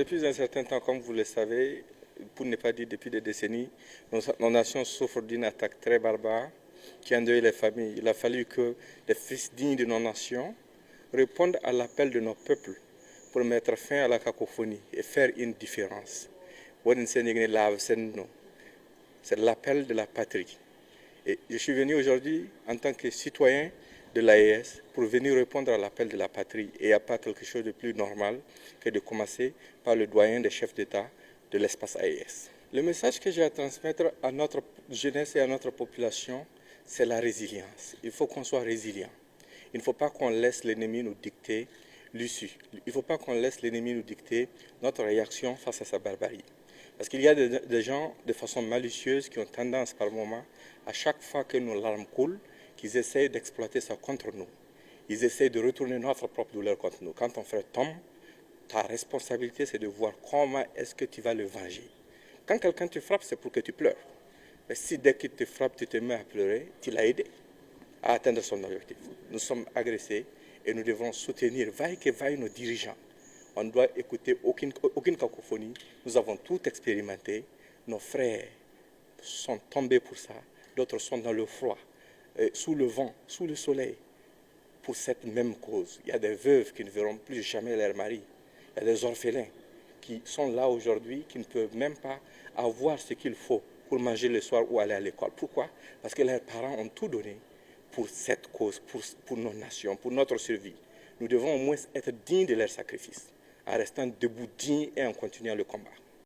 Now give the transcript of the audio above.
Depuis un certain temps, comme vous le savez, pour ne pas dire depuis des décennies, nos nations souffrent d'une attaque très barbare qui endeuille les familles. Il a fallu que les fils dignes de nos nations répondent à l'appel de nos peuples pour mettre fin à la cacophonie et faire une différence. C'est l'appel de la patrie. Et je suis venu aujourd'hui en tant que citoyen de l'AES pour venir répondre à l'appel de la patrie. Et il n'y a pas quelque chose de plus normal que de commencer par le doyen des chefs d'État de l'espace AES. Le message que j'ai à transmettre à notre jeunesse et à notre population, c'est la résilience. Il faut qu'on soit résilient. Il ne faut pas qu'on laisse l'ennemi nous dicter l'issue. Il ne faut pas qu'on laisse l'ennemi nous dicter notre réaction face à sa barbarie. Parce qu'il y a des gens de façon malicieuse qui ont tendance par moment, à chaque fois que nos larmes coulent, qu'ils essayent d'exploiter ça contre nous. Ils essayent de retourner notre propre douleur contre nous. Quand ton frère tombe, ta responsabilité c'est de voir comment est-ce que tu vas le venger. Quand quelqu'un te frappe, c'est pour que tu pleures. Mais si dès qu'il te frappe, tu te mets à pleurer, tu l'as aidé à atteindre son objectif. Nous sommes agressés et nous devons soutenir, vaille que vaille, nos dirigeants. On ne doit écouter aucune cacophonie. Nous avons tout expérimenté. Nos frères sont tombés pour ça. D'autres sont dans le froid, sous le vent, sous le soleil, pour cette même cause. Il y a des veuves qui ne verront plus jamais leur mari. Il y a des orphelins qui sont là aujourd'hui, qui ne peuvent même pas avoir ce qu'il faut pour manger le soir ou aller à l'école. Pourquoi? Parce que leurs parents ont tout donné pour cette cause, pour nos nations, pour notre survie. Nous devons au moins être dignes de leur sacrifice, en restant debout, dignes et en continuant le combat.